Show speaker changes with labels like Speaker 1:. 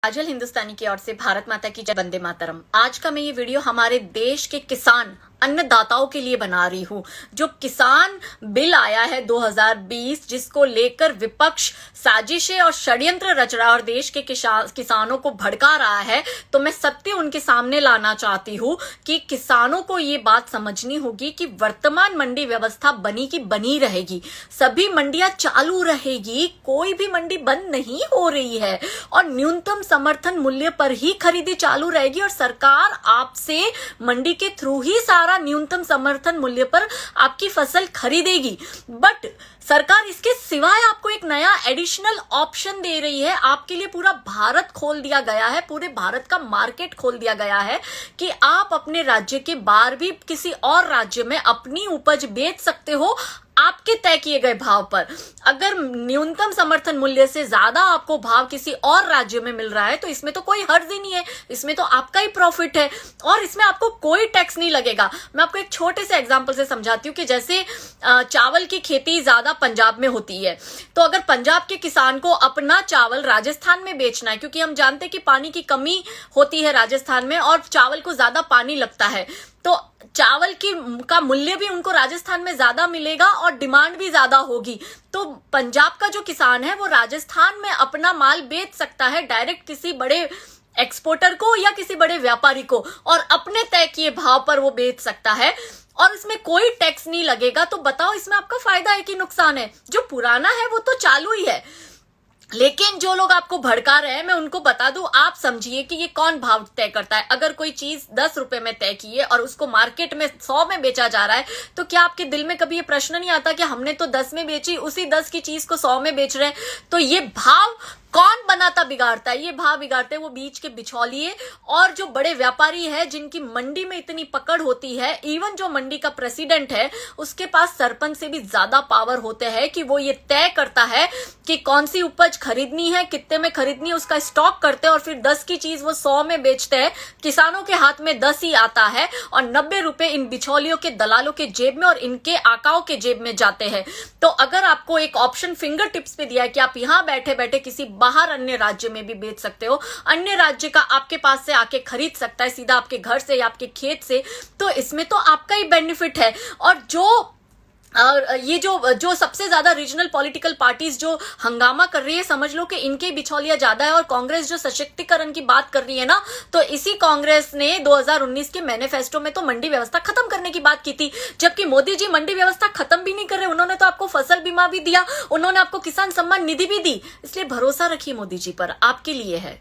Speaker 1: काजल हिंदुस्तानी की ओर से भारत माता की जय, वंदे मातरम। आज का मैं ये वीडियो हमारे देश के किसान अन्नदाताओं के लिए बना रही हूं। जो किसान बिल आया है 2020, जिसको लेकर विपक्ष साजिशें और षड्यंत्र रच रहा है और देश के किसानों को भड़का रहा है, तो मैं सत्य उनके सामने लाना चाहती हूं कि किसानों को ये बात समझनी होगी कि वर्तमान मंडी व्यवस्था बनी की बनी रहेगी। सभी मंडियां चालू रहेगी, कोई भी मंडी बंद नहीं हो रही है और न्यूनतम समर्थन मूल्य पर ही खरीदी चालू रहेगी और सरकार आपसे मंडी के थ्रू ही सारा न्यूनतम समर्थन मूल्य पर आपकी फसल खरीदेगी। बट सरकार इसके सिवाय आपको एक नया एडिशनल ऑप्शन दे रही है। आपके लिए पूरा भारत खोल दिया गया है, पूरे भारत का मार्केट खोल दिया गया है कि आप अपने राज्य के बाहर भी किसी और राज्य में अपनी उपज बेच सकते हो आपके तय किए गए भाव पर। अगर न्यूनतम समर्थन मूल्य से ज्यादा आपको भाव किसी और राज्य में मिल रहा है तो इसमें तो कोई हर्ज ही नहीं है, इसमें तो आपका ही प्रॉफिट है और इसमें आपको कोई टैक्स नहीं लगेगा। मैं आपको एक छोटे से एग्जांपल से समझाती हूँ कि जैसे चावल की खेती ज्यादा पंजाब में होती है, तो अगर पंजाब के किसान को अपना चावल राजस्थान में बेचना है, क्योंकि हम जानते हैं कि पानी की कमी होती है राजस्थान में और चावल को ज्यादा पानी लगता है, तो चावल का मूल्य भी उनको राजस्थान में ज्यादा मिलेगा और डिमांड भी ज्यादा होगी। तो पंजाब का जो किसान है वो राजस्थान में अपना माल बेच सकता है डायरेक्ट किसी बड़े एक्सपोर्टर को या किसी बड़े व्यापारी को और अपने तय किए भाव पर वो बेच सकता है और इसमें कोई टैक्स नहीं लगेगा। तो बताओ इसमें आपका फायदा है कि नुकसान है? जो पुराना है वो तो चालू ही है, लेकिन जो लोग आपको भड़का रहे हैं मैं उनको बता दूं, आप समझिए कि ये कौन भाव तय करता है। अगर कोई चीज 10 रुपए में तय की है और उसको मार्केट में 100 में बेचा जा रहा है, तो क्या आपके दिल में कभी ये प्रश्न नहीं आता कि हमने तो 10 में बेची, उसी 10 की चीज को 100 में बेच रहे हैं? तो ये भाव कौन बनाता बिगाड़ता है? ये भाव बिगाड़ते हैं वो बीच के बिचौलिए और जो बड़े व्यापारी है जिनकी मंडी में इतनी पकड़ होती है। इवन जो मंडी का प्रेसिडेंट है उसके पास सरपंच से भी ज्यादा पावर होते हैं कि वो ये तय करता है कि कौन सी उपज खरीदनी है, कितने में खरीदनी है, उसका स्टॉक करते हैं और फिर 10 की चीज वो 100 में बेचते हैं। किसानों के हाथ में 10 ही आता है और 90 रुपए इन बिचौलियों के दलालों के जेब में और इनके आकाओं के जेब में जाते हैं। तो अगर आपको एक ऑप्शन फिंगर टिप्स पे दिया है कि आप यहां बैठे बैठे किसी बाहर अन्य राज्य में भी बेच सकते हो, अन्य राज्य का आपके पास से आके खरीद सकता है सीधा आपके घर से या आपके खेत से, तो इसमें तो आपका ही बेनिफिट है। और ये जो सबसे ज्यादा रीजनल पॉलिटिकल पार्टीज जो हंगामा कर रही है, समझ लो कि इनके बिचौलिया ज्यादा है। और कांग्रेस जो सशक्तिकरण की बात कर रही है ना, तो इसी कांग्रेस ने 2019 के मैनिफेस्टो में तो मंडी व्यवस्था खत्म करने की बात की थी, जबकि मोदी जी मंडी व्यवस्था खत्म भी नहीं कर रहे। उन्होंने तो आपको फसल बीमा भी दिया, उन्होंने आपको किसान सम्मान निधि भी दी। इसलिए भरोसा रखिए मोदी जी पर, आपके लिए है।